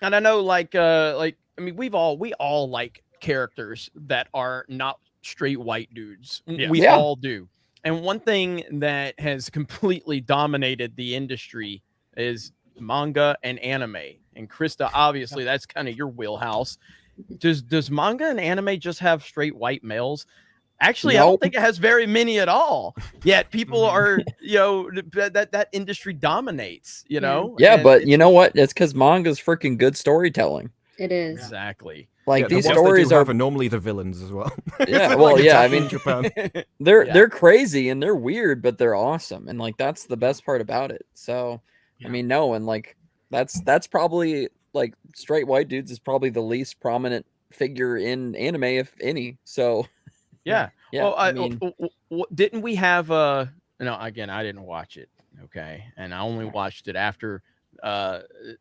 And I know, like I mean, we all like characters that are not straight white dudes. Yes. We Yeah. all do. And one thing that has completely dominated the industry is manga and anime. And Krista, obviously, that's kind of your wheelhouse. Does manga and anime just have straight white males? Actually, I don't Nope. think it has very many at all. Yet people are, that industry dominates, Yeah, and but you know what? It's because manga's freaking good storytelling. It is. exactly. Like Yeah, the these ones they stories do have are normally the villains as well. Yeah, Like well, yeah, I exactly in mean- Japan. they're crazy and they're weird, but they're awesome, and like that's the best part about it. So Yeah. I mean, no, and like that's probably like straight white dudes is probably the least prominent figure in anime, if any. So Yeah. yeah, Well, I mean, didn't we have no, again, I didn't watch it. Okay. And I only watched it after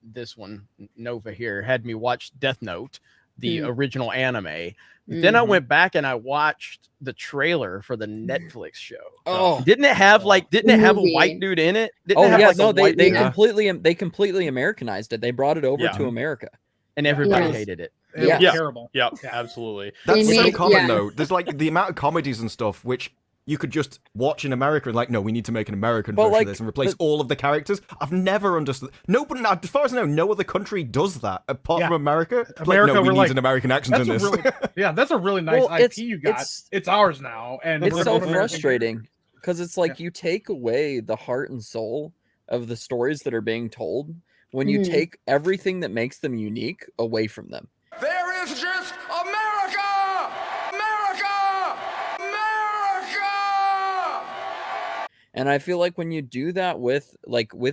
this one, Nova here, had me watch Death Note, the original anime. Then I went back and I watched the trailer for the Netflix show. oh, Didn't it have a Movie. white dude in it? Didn't oh it have yeah, like no, a they white they dude? completely Americanized it. They brought it over Yeah. to America. And everybody Yes. hated it. It Yeah. was terrible. Yeah, Yeah. absolutely. That's They so made- common yeah. though. There's like the amount of comedies and stuff which you could just watch in America and like, no, we need to make an American But, version like, of this and replace all of the characters. I've never understood. Nobody, as far as I know, no other country does that apart Yeah. from America. America, like, no, we we're need like, an American accent in That's this. a really, yeah, that's a really nice Well, IP you got. it's- It's ours now, and It's we're so both American. frustrating because it's like you take away the heart and soul of the stories that are being told when you Mhm. take everything that makes them unique away from them. There is just America! America! America! And I feel like when you do that with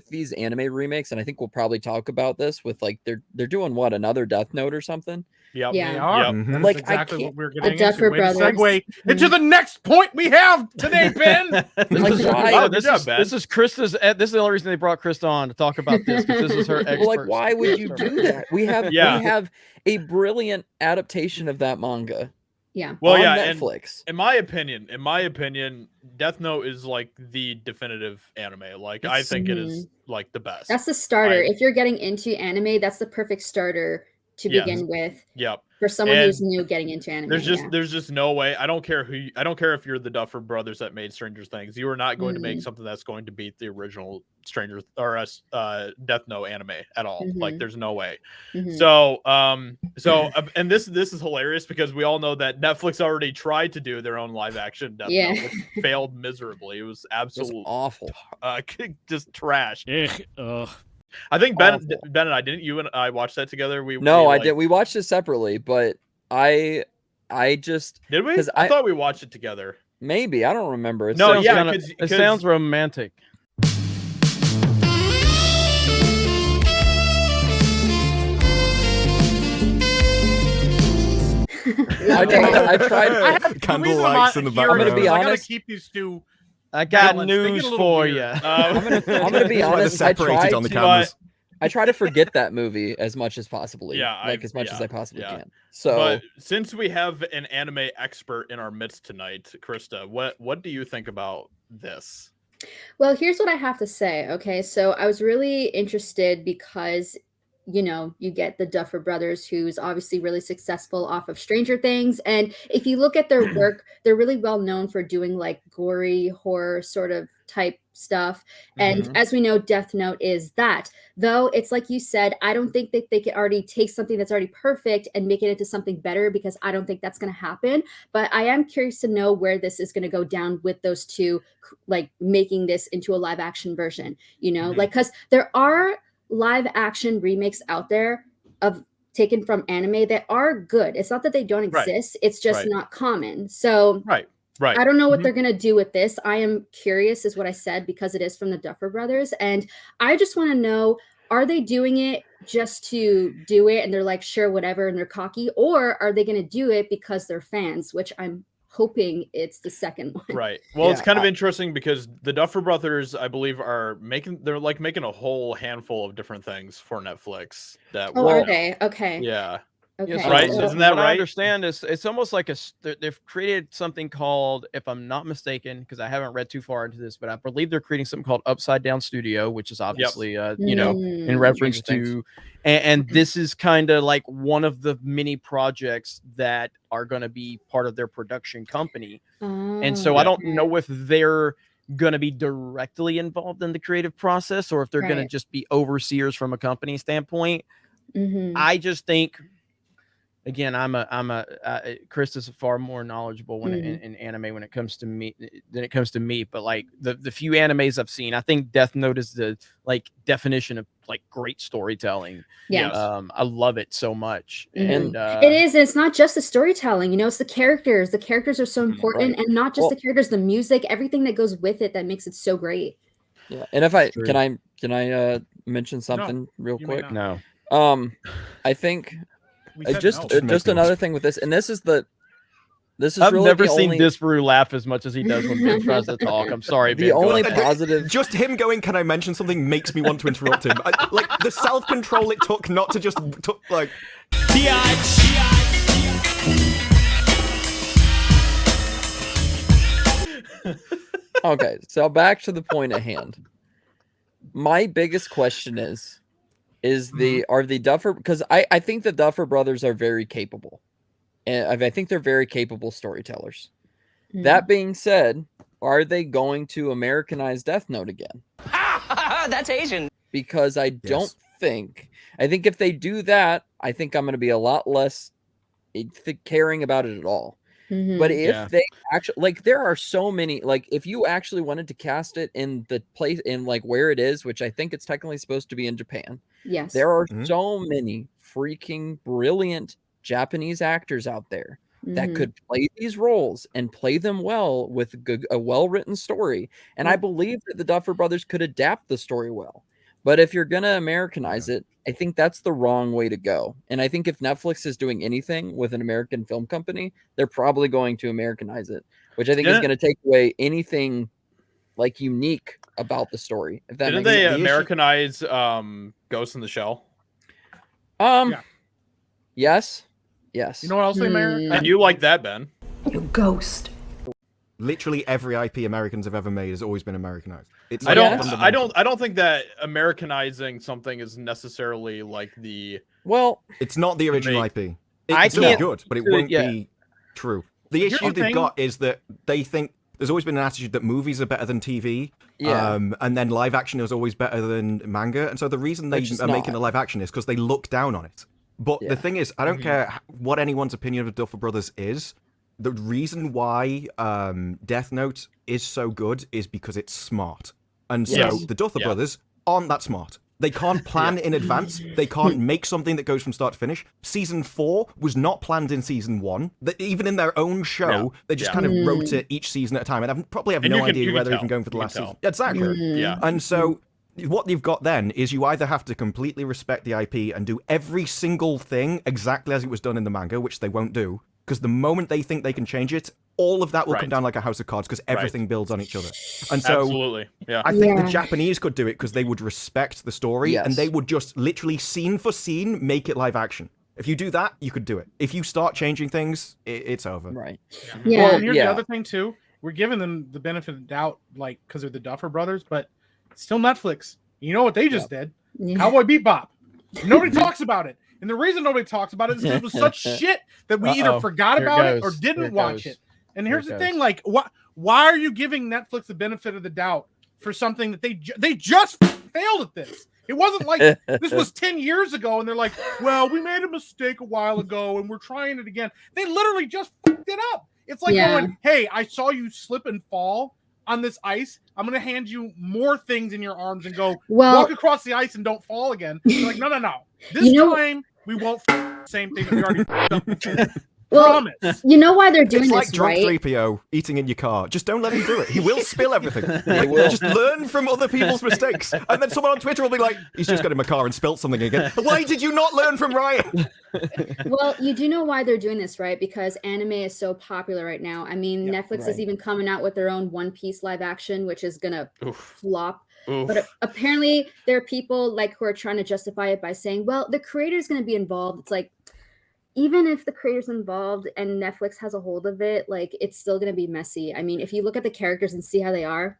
these anime remakes, and I think we'll probably talk about this with like they're doing what, another Death Note or something. Yep. Yeah. They are. Yep. That's Like, I exactly can't- what we're getting Duffer into. Way to Brothers. segue into the next point we have today, Ben. This Like, is, why? oh, Good this, job, is, Ben. this is Krista's. This is the only reason they brought Krista on to talk about this, because this is her expert. Well, like, why would you do that? We have Yeah. we have a brilliant adaptation of that manga Yeah. Well, on yeah, and Netflix. in my opinion, Death Note is like the definitive anime. Like I think it is like the best. That's the starter. I- If you're getting into anime, that's the perfect starter to Yes. begin with Yep. for someone And who's new getting into anime. There's just no way. I don't care if you're the Duffer Brothers that made Stranger Things. You are not going to make something that's going to beat the original Death Note anime at all. Like Mhm. there's no way. Mhm. So and this is hilarious because we all know that Netflix already tried to do their own live action Death Yeah. Note, which failed miserably. It was It was absolute awful. just trash. Ugh. I think Awful. Ben and I didn't you and I watch that together. No, I like, did. We watched it separately, but I just Did we? 'cause I I- thought we watched it together. maybe I don't remember. It No, sounds yeah, kinda- 'cause- It sounds romantic. I tried. I have Candle the reason I'm lights not in the here I'm gonna is be I gotta honest. keep these two. I got Villains, they get a news little for weird. you. I'm gonna be That's why they're honest. I separated tried on the to. cameras. I try to forget that movie as much as possibly. Yeah, as much as I possibly yeah. can. So But since we have an anime expert in our midst tonight, Krista, what do you think about this? Well, here's what I have to say. Okay, so I was really interested because, you get the Duffer Brothers, who's obviously really successful off of Stranger Things. And if you look at their work, they're really well known for doing like gory horror sort of type stuff. And Mhm. as we know, Death Note is that. Though it's like you said, I don't think that they could already take something that's already perfect and make it into something better, because I don't think that's going to happen. But I am curious to know where this is going to go down with those two, like making this into a live action version, Mhm. like, because there are live action remakes out there of taken from anime that are good. It's not that they don't Right. exist, it's just Right. not common. So Right. I don't know what Mhm. they're going to do with this. I am curious, is what I said, because it is from the Duffer Brothers. And I just want to know, are they doing it just to do it and they're like, sure, whatever, and they're cocky? Or are they going to do it because they're fans, which I'm hoping it's the second one. Right. Well, it's Yeah, kind of interesting because the Duffer Brothers, I believe, making a whole handful of different things for Netflix. That Oh, will- are they? Okay. Yeah. Okay. Yes, Right? so Isn't that what I right? understand is it's almost like they've created something called, if I'm not mistaken, because I haven't read too far into this, but I believe they're creating something called Upside Down Studio, which is obviously you know, in reference Stranger Things. to, and this is kind of like one of the many projects that are going to be part of their production company. And so I don't know if they're going to be directly involved in the creative process or if they're going to just be overseers from a company standpoint. I just think, again, Chris is far more knowledgeable when in anime when it comes to me than it comes to me. But like the few animes I've seen, I think Death Note is the like definition of like great storytelling. Yes. I love it so much, And and it is, and it's not just the storytelling, you know, it's the characters. The characters are so important, Right. and not just Well- the characters, the music, everything that goes with it that makes it so great. Yeah, and if I True. can I mention something real you may quick? not. no, I think We said just no. Just make me another laugh. thing with this, and this is I've really never the seen only, Disparu laugh as much as he does when Ben tries to talk. I'm sorry, Ben. the Go only ahead. positive. Just him going, can I mention something, makes me want to interrupt him. Like, the self-control it took not to just, like... Okay, so back to the point at hand. My biggest question is are the Duffer, because I think the Duffer brothers are very capable, and I think they're very capable storytellers. That being said, are they going to Americanize Death Note again? That's Asian. Because I don't think. I think if they do that, I think I'm going to be a lot less caring about it at all. But if they actually, like, there are so many, like, if you actually wanted to cast it in the place, in like where it is, which I think it's technically supposed to be in Japan, Yes, there are so many freaking brilliant Japanese actors out there that could play these roles and play them well with a well-written story. And I believe that the Duffer brothers could adapt the story well. But if you're going to Americanize it, I think that's the wrong way to go. And I think if Netflix is doing anything with an American film company, they're probably going to Americanize it, which I think is going to take away anything like unique about the story. If that Didn't makes they sense. Americanize Ghost in the Shell? Yeah. Yes. Yes. You know what else they married? And you like that, Ben? You ghost. Literally every IP Americans have ever made has always been Americanized. It's I like don't fundamental. I don't think that Americanizing something is necessarily like the Well, It's not the original Make- IP. I It's still can't- good, but it Good, won't yeah. be true. The Here's issue the they've thing. got is that they think there's always been an attitude that movies are better than TV. Yeah. And then live action is always better than manga. And so the reason they Which is are making not. a live action is because they look down on it. But Yeah. the thing is, I don't care what anyone's opinion of the Duffer Brothers is. The reason why Death Note is so good is because it's smart. And so Yes. the Duffer Yeah. Brothers aren't that smart. They can't plan in advance. They can't make something that goes from start to finish. Season 4 was not planned in season 1. Even in their own show, Yeah. they just Yeah. kind of wrote it each season at a time. And I probably have And no you can- idea you where can they're even tell. going for the You last can season. tell. Exactly. Yeah. And so what you've got then is you either have to completely respect the IP and do every single thing exactly as it was done in the manga, which they won't do, because the moment they think they can change it, all of that will come Right. down like a house of cards because Right. everything builds on each other. And so Absolutely. Yeah. I think Yeah. the Japanese could do it because they would respect the story and Yes. they would just literally scene for scene make it live action. If you do that, you could do it. If you start changing things, it's over. right. Yeah. Well, and here's yeah. the other thing too. We're giving them the benefit of the doubt, like because they're the Duffer brothers, but still Netflix. You know what they just did? Yeah. Cowboy Bebop. Nobody talks about it, and the reason nobody talks about it is because it was such shit that we either Uh-oh. forgot Here it about it or goes. didn't Here it watch goes. it. And Here here's it the thing: goes. like, why are you giving Netflix the benefit of the doubt for something that they just failed at this? It wasn't like this was 10 years ago, and they're like, well, we made a mistake a while ago, and we're trying it again. They literally just fucked it up. It's like Yeah. going, hey, I saw you slip and fall on this ice. I'm going to hand you more things in your arms and go, Well, walk across the ice and don't fall again. They're like, no. This You know- time, we won't the same thing that we already up before. well, Promise. you know why they're doing It's like this, drunk right? 3PO eating in your car. Just don't let him do it. He will spill everything. Like, will. Just learn from other people's mistakes. And then someone on Twitter will be like, he's just got in my car and spilt something again. Why did you not learn from Ryan? Well, you do know why they're doing this, right? Because anime is so popular right now. I mean, Yeah, Netflix is right. even coming out with their own One Piece live action, which is gonna Oof. flop. Oof. But apparently, there are people like who are trying to justify it by saying, "Well, the creator is going to be involved." It's like, even if the creators involved and Netflix has a hold of it, like it's still going to be messy. I mean, if you look at the characters and see how they are,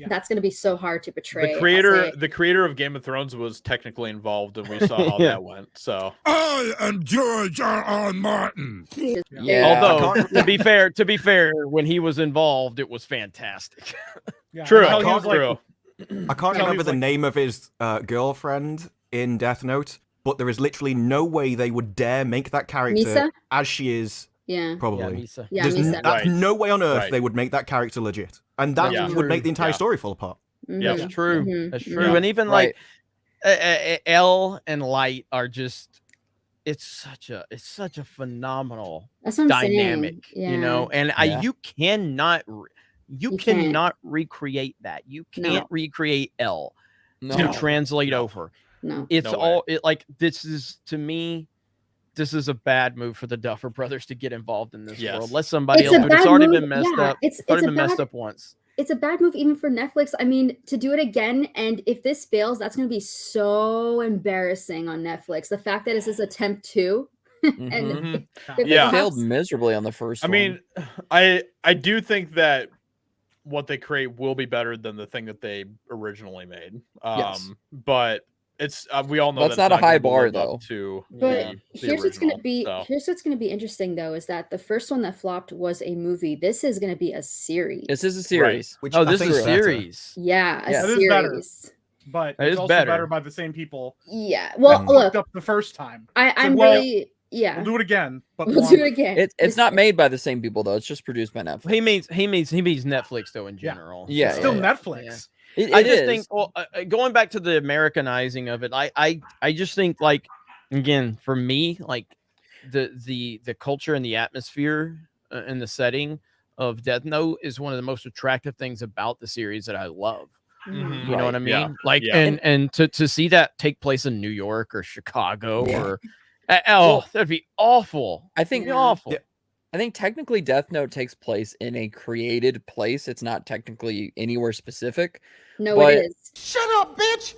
that's going to be so hard to portray. The creator of Game of Thrones was technically involved, and we saw how that went. So I am George R. Martin. Although to be fair, when he was involved, it was fantastic. True. I can't remember the name of his girlfriend in Death Note, but there is literally no way they would dare make that character Misa? as she is. Yeah. Probably. Misa. Yeah, There's Misa. that's no way on earth they would make that character legit. And that would make the entire story fall apart. Yeah, that's true. Mhm. That's true. And even like L and Light are just it's such a phenomenal That's what I'm dynamic, saying. you know, and you cannot recreate that. You can't recreate L to translate over. No. It's this is, to me, this is a bad move for the Duffer Brothers to get involved in this world. Let somebody else, but it's already been messed up. It's already been messed up once. It's a bad move even for Netflix. I mean, to do it again, and if this fails, that's going to be so embarrassing on Netflix. The fact that this is attempt 2, and it failed miserably on the first one. I mean, I do think that what they create will be better than the thing that they originally made. But it's we all know that's not a high bar though. But here's what's going to be interesting though is that the first one that flopped was a movie. This is going to be a series. This is a series. Which this is a series. Yeah, a series. Is better, but it's also better by the same people. Yeah. Well, look, up the first time. I'm really. Yeah, we'll do it again. But we'll do it again. It's not made by the same people though. It's just produced by Netflix. He means Netflix though in general. Yeah, it's still Netflix. I just think, going back to the Americanizing of it, I just think, like, again, for me, like the culture and the atmosphere and the setting of Death Note is one of the most attractive things about the series that I love. Mm-hmm. You know what I mean? Yeah. Like, and to see that take place in New York or Chicago or that'd be awful. I think awful. Yeah. I think technically Death Note takes place in a created place. It's not technically anywhere specific. No, it is. Shut up, bitch!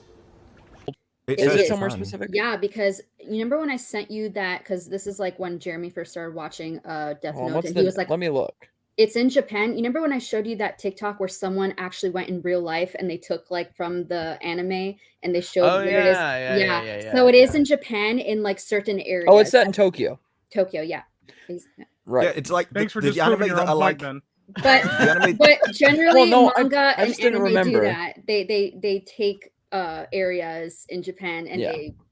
Is it somewhere specific? Yeah, because you remember when I sent you that, because this is like when Jeremy first started watching Death Note, and he was like, let me look. It's in Japan. You remember when I showed you that TikTok where someone actually went in real life and they took like from the anime and they showed where it is? Yeah. So it is in Japan in like certain areas. Oh, it's set in Tokyo. Tokyo, yeah. Right. Yeah, it's like thanks for the anime that I like. But generally, manga and anime do that. They take areas in Japan and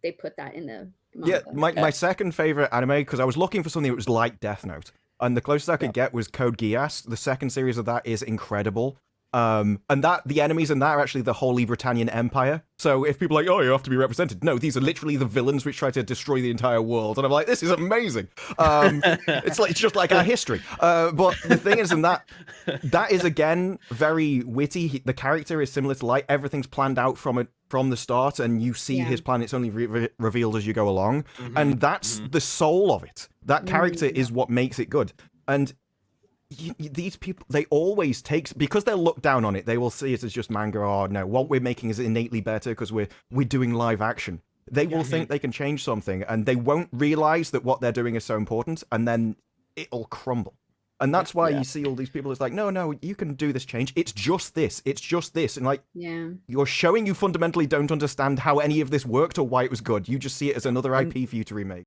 they put that in the manga. Yeah, my second favorite anime, because I was looking for something that was like Death Note, and the closest I could get was Code Geass. The second series of that is incredible. And that the enemies in that are actually the Holy Britannian Empire. So if people are like, oh, you have to be represented, no, these are literally the villains which try to destroy the entire world. And I'm like, this is amazing. It's just like our history. But the thing is, in that is again very witty. The character is similar to Light. Everything's planned out from the start, and you see his plan. It's only revealed as you go along, and that's the soul of it. That character is what makes it good. And these people, they always take, because they'll look down on it, they will see it as just manga. Oh no, what we're making is innately better because we're doing live action. They will think they can change something, and they won't realize that what they're doing is so important, and then it'll crumble. And that's why you see all these people. It's like, no, you can do this change. It's just this. And like, you're showing you fundamentally don't understand how any of this worked or why it was good. You just see it as another IP for you to remake.